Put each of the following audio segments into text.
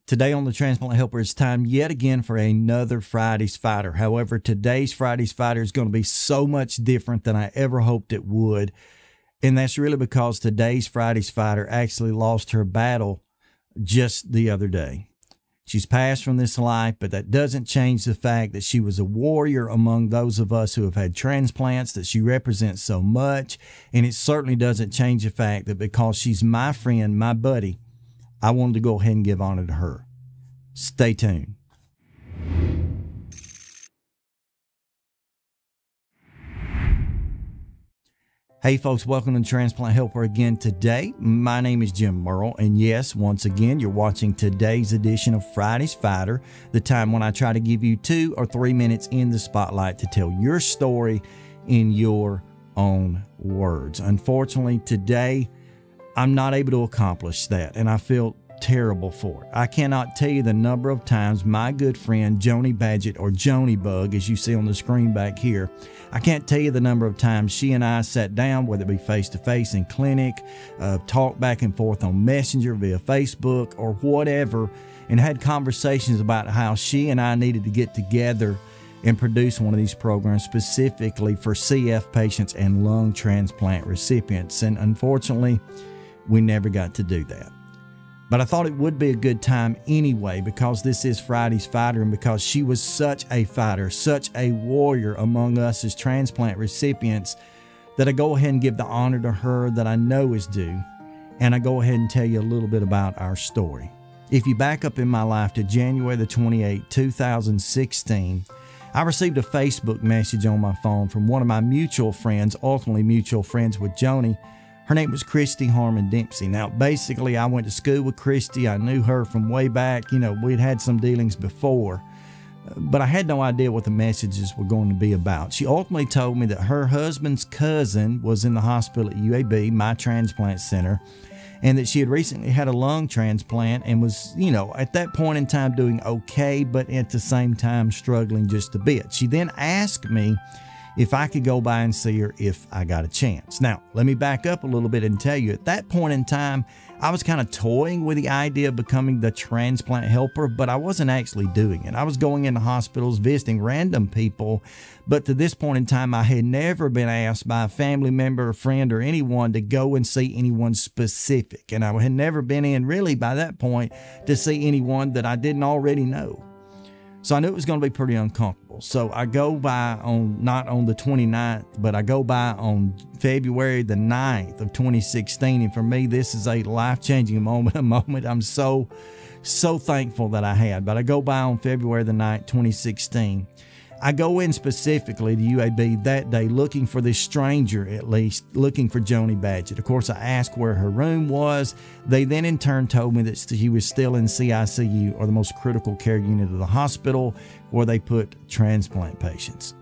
Today on the Transplant Helper, it's time yet again for another Friday's Fighter. However, today's Friday's Fighter is going to be so much different than I ever hoped it would. And that's really because today's Friday's Fighter actually lost her battle just the other day. She's passed from this life, but that doesn't change the fact that she was a warrior among those of us who have had transplants, that she represents so much. And it certainly doesn't change the fact that because she's my friend, my buddy, I wanted to go ahead and give honor to her. Stay tuned. Hey folks, welcome to Transplant Helper again today. My name is Jim Merle, and yes, once again, you're watching today's edition of Friday's Fighter, the time when I try to give you 2 or 3 minutes in the spotlight to tell your story in your own words. Unfortunately, today, I'm not able to accomplish that, and I feel terrible for it. I cannot tell you the number of times my good friend Joni Badgett, or Joni Bug, as you see on the screen back here, I can't tell you the number of times she and I sat down, whether it be face-to-face in clinic, talked back and forth on Messenger, via Facebook, or whatever, and had conversations about how she and I needed to get together and produce one of these programs specifically for CF patients and lung transplant recipients. And unfortunately, we never got to do that. But I thought it would be a good time anyway, because this is Friday's Fighter and because she was such a fighter, such a warrior among us as transplant recipients, that I go ahead and give the honor to her that I know is due. And I go ahead and tell you a little bit about our story. If you back up in my life to January the 28th, 2016, I received a Facebook message on my phone from one of my mutual friends, ultimately mutual friends with Joni. Her name was Christy Harmon Dempsey. Now, basically, I went to school with Christy. I knew her from way back. You know, we'd had some dealings before, but I had no idea what the messages were going to be about. She ultimately told me that her husband's cousin was in the hospital at UAB, my transplant center, and that she had recently had a lung transplant and was, you know, at that point in time doing okay, but at the same time struggling just a bit. She then asked me if I could go by and see her if I got a chance. Now, let me back up a little bit and tell you, at that point in time, I was kind of toying with the idea of becoming the transplant helper, but I wasn't actually doing it. I was going into hospitals, visiting random people, but to this point in time, I had never been asked by a family member, a friend, or anyone to go and see anyone specific. And I had never been in, really, by that point, to see anyone that I didn't already know. So I knew it was going to be pretty uncomfortable. So I go by on, not on the 29th, but I go by on February the 9th of 2016. And for me, this is a life-changing moment, a moment I'm so thankful that I had. But I go by on February the 9th, 2016. I go in specifically to UAB that day looking for this stranger, at least, looking for Joni Badgett. Of course, I asked where her room was. They then in turn told me that she was still in CICU, or the most critical care unit of the hospital, where they put transplant patients.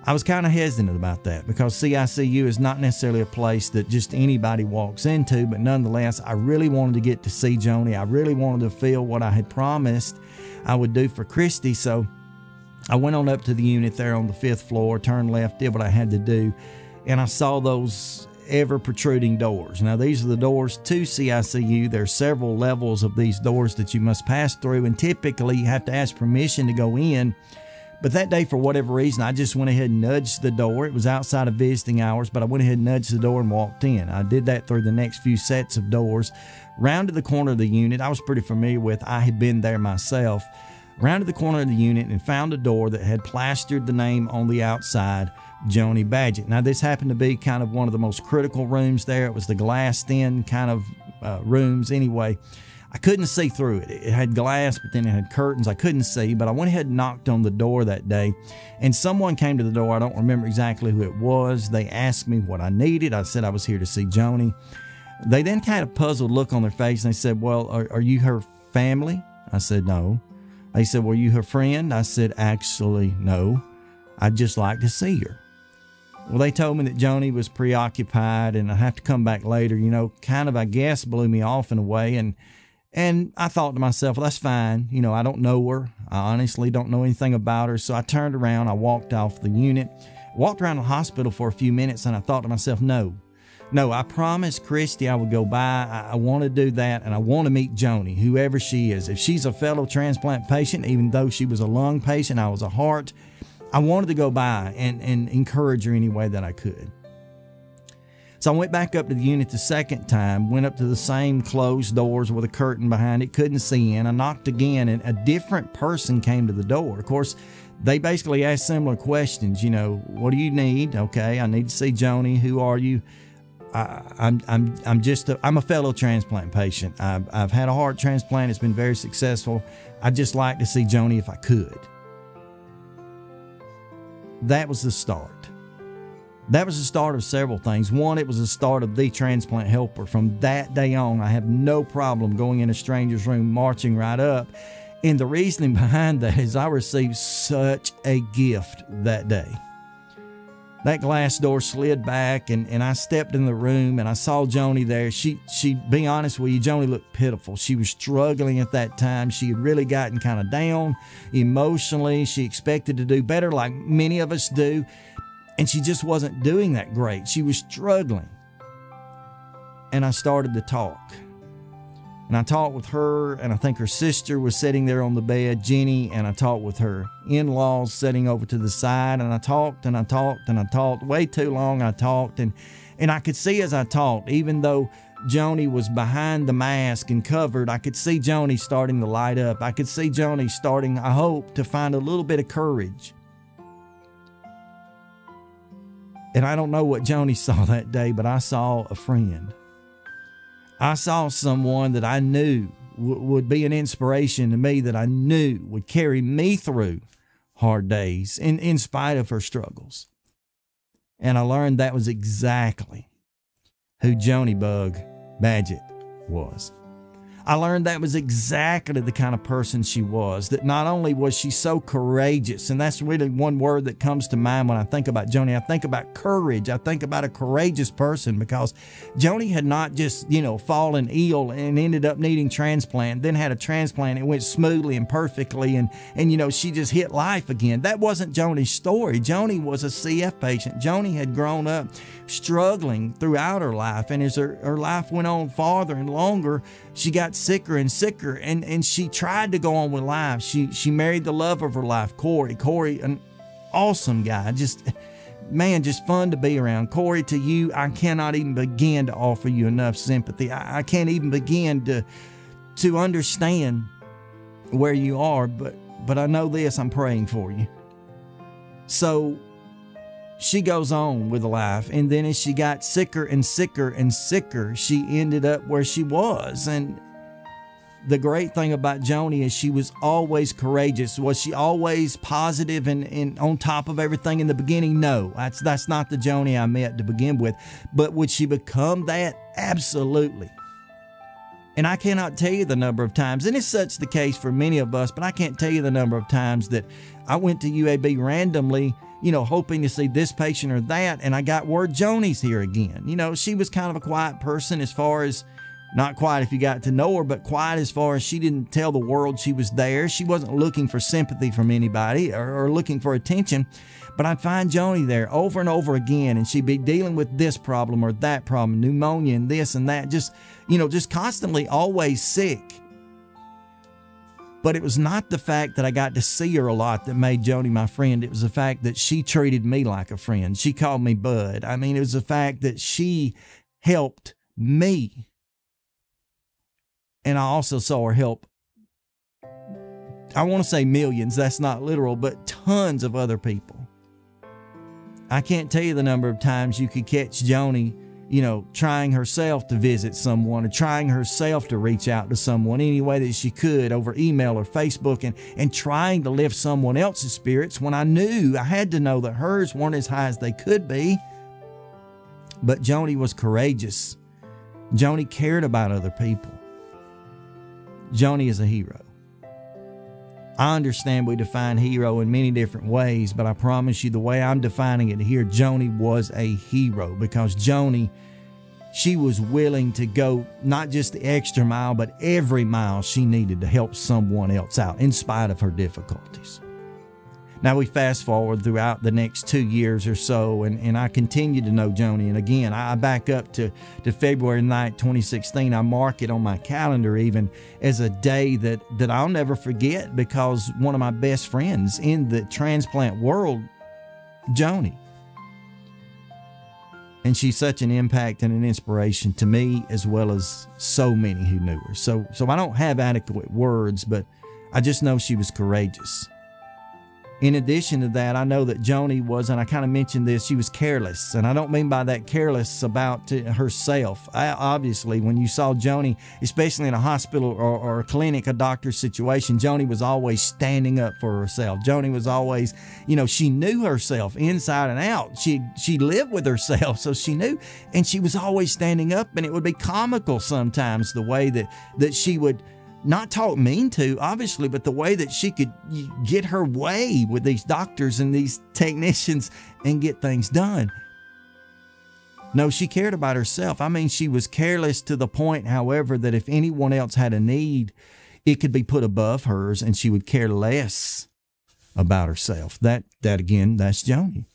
I was kind of hesitant about that because CICU is not necessarily a place that just anybody walks into, but nonetheless, I really wanted to get to see Joni. I really wanted to feel what I had promised I would do for Christy, so I went on up to the unit there on the 5th floor, turned left, did what I had to do, and I saw those ever protruding doors. Now, these are the doors to CICU. There are several levels of these doors that you must pass through, and typically you have to ask permission to go in. But that day, for whatever reason, I just went ahead and nudged the door. It was outside of visiting hours, but I went ahead and nudged the door and walked in. I did that through the next few sets of doors. Rounded the corner of the unit I was pretty familiar with. I had been there myself. Rounded the corner of the unit and found a door that had plastered the name on the outside, Joni Badgett. Now, this happened to be kind of one of the most critical rooms there. It was the glassed-in kind of rooms anyway. I couldn't see through it. It had glass, but then it had curtains. I couldn't see, but I went ahead and knocked on the door that day, and someone came to the door. I don't remember exactly who it was. They asked me what I needed. I said I was here to see Joni. They then kind of puzzled look on their face, and they said, well, are you her family? I said, no. They said, were you her friend? I said, actually, no. I'd just like to see her. Well, they told me that Joni was preoccupied and I'd have to come back later. You know, kind of, I guess, blew me off in a way. And I thought to myself, well, that's fine. You know, I don't know her. I honestly don't know anything about her. So I turned around. I walked off the unit, walked around the hospital for a few minutes, and I thought to myself, no, no, I promised Christy I would go by. I want to do that, and I want to meet Joni, whoever she is. If she's a fellow transplant patient, even though she was a lung patient, I was a heart, I wanted to go by and encourage her any way that I could. So I went back up to the unit the second time, went up to the same closed doors with a curtain behind it, couldn't see in. I knocked again, and a different person came to the door. Of course, they basically asked similar questions. You know, what do you need? Okay, I need to see Joni. Who are you? I'm a fellow transplant patient. I've had a heart transplant. It's been very successful. I'd just like to see Joni if I could. That was the start. That was the start of several things. One, it was the start of the Transplant Helper. From that day on, I have no problem going in a stranger's room, marching right up. And the reasoning behind that is I received such a gift that day. That glass door slid back, and I stepped in the room, and I saw Joni there. She, be honest with you, Joni looked pitiful. She was struggling at that time. She had really gotten kind of down emotionally. She expected to do better like many of us do. And she just wasn't doing that great. She was struggling. And I started to talk. And I talked with her, and I think her sister was sitting there on the bed, Jenny, and I talked with her in-laws sitting over to the side, and I talked and I talked and I talked. Way too long I talked, and I could see as I talked, even though Joni was behind the mask and covered, I could see Joni starting to light up. I could see Joni starting, I hope, to find a little bit of courage. And I don't know what Joni saw that day, but I saw a friend. I saw someone that I knew would be an inspiration to me, that I knew would carry me through hard days in spite of her struggles. And I learned that was exactly who Joni Bug Badgett was. I learned that was exactly the kind of person she was, that not only was she so courageous, and that's really one word that comes to mind when I think about Joni. I think about courage. I think about a courageous person, because Joni had not just, fallen ill and ended up needing transplant, then had a transplant. It went smoothly and perfectly, and she just hit life again. That wasn't Joni's story. Joni was a CF patient. Joni had grown up struggling throughout her life, and as her life went on farther and longer, she got sicker and sicker, and she tried to go on with life. She married the love of her life, Corey. Corey, an awesome guy, just fun to be around. Corey, to you, I cannot even begin to offer you enough sympathy. I can't even begin to understand where you are, but I know this, I'm praying for you. So she goes on with life, and then as she got sicker and sicker and sicker, she ended up where she was. And the great thing about Joni is she was always courageous. Was she always positive and on top of everything in the beginning? No, that's not the Joni I met to begin with. But would she become that? Absolutely. And I cannot tell you the number of times, and it's such the case for many of us, but I can't tell you the number of times that I went to UAB randomly, hoping to see this patient or that, and I got word Joni's here again. She was kind of a quiet person, as far as, not quiet if you got to know her, but quiet as far as she didn't tell the world she was there. She wasn't looking for sympathy from anybody or looking for attention. But I'd find Joni there over and over again, and she'd be dealing with this problem or that problem, pneumonia and this and that, just constantly always sick. But it was not the fact that I got to see her a lot that made Joni my friend. It was the fact that she treated me like a friend. She called me Bud. It was the fact that she helped me. And I also saw her help, I want to say millions, that's not literal, but tons of other people. I can't tell you the number of times you could catch Joni, trying herself to visit someone, or trying herself to reach out to someone any way that she could over email or Facebook, and trying to lift someone else's spirits, when I had to know that hers weren't as high as they could be. But Joni was courageous. Joni cared about other people. Joni is a hero. I understand we define hero in many different ways, but I promise you the way I'm defining it here, Joni was a hero, because Joni, she was willing to go not just the extra mile, but every mile she needed to help someone else out in spite of her difficulties. Now we fast forward throughout the next 2 years or so, and I continue to know Joni. And again, I back up to February 9th, 2016. I mark it on my calendar even as a day that I'll never forget, because one of my best friends in the transplant world, Joni. And she's such an impact and an inspiration to me, as well as so many who knew her. So I don't have adequate words, but I just know she was courageous. In addition to that, I know that Joni was, and I kind of mentioned this, she was careless. And I don't mean by that careless about herself. Obviously, when you saw Joni, especially in a hospital or a clinic, a doctor's situation, Joni was always standing up for herself. Joni was always, she knew herself inside and out. She lived with herself, so she knew. And she was always standing up, and it would be comical sometimes the way that she would not talk mean to, obviously, but the way that she could get her way with these doctors and these technicians and get things done. No, she cared about herself. I mean, she was careless to the point, however, that if anyone else had a need, it could be put above hers, and she would care less about herself. That again, that's Joni.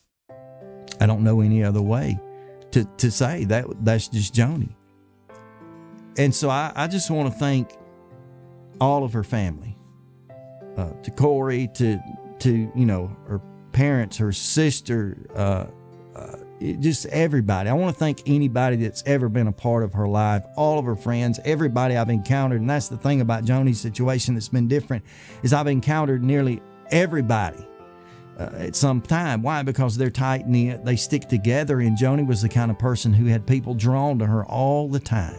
I don't know any other way to say that's just Joni. And so I just want to thank all of her family, to Corey, to her parents, her sister, just everybody. I want to thank anybody that's ever been a part of her life, all of her friends, everybody I've encountered. And that's the thing about Joni's situation that's been different, is I've encountered nearly everybody at some time. Why? Because they're tight-knit, they stick together, and Joni was the kind of person who had people drawn to her all the time.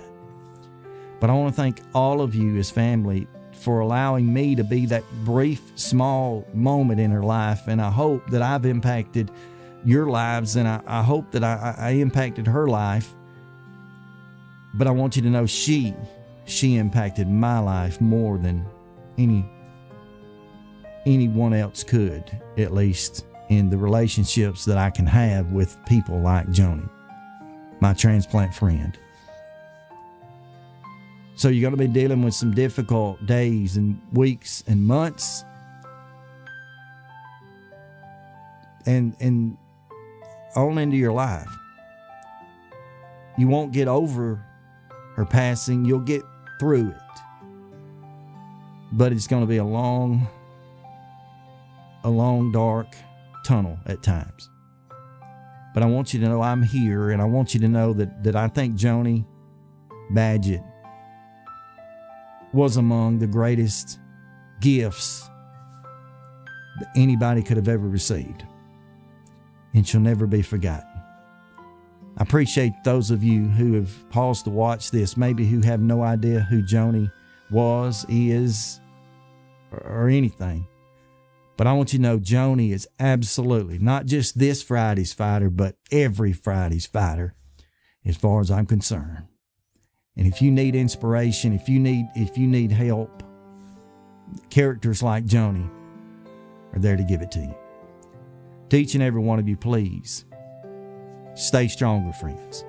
But I want to thank all of you as family for allowing me to be that brief, small moment in her life. And I hope that I've impacted your lives, and I hope that I impacted her life. But I want you to know she impacted my life more than anyone else could, at least in the relationships that I can have with people like Joni, my transplant friend. So you're going to be dealing with some difficult days and weeks and months. And on into your life. You won't get over her passing. You'll get through it. But it's going to be a long, dark tunnel at times. But I want you to know I'm here, and I want you to know that I think Joni Badgett was among the greatest gifts that anybody could have ever received. And she'll never be forgotten. I appreciate those of you who have paused to watch this, maybe who have no idea who Joni was, is, or anything. But I want you to know Joni is absolutely not just this Friday's fighter, but every Friday's fighter, as far as I'm concerned. And if you need inspiration, if you need help, characters like Joni are there to give it to you. To each and every one of you, please stay stronger, friends.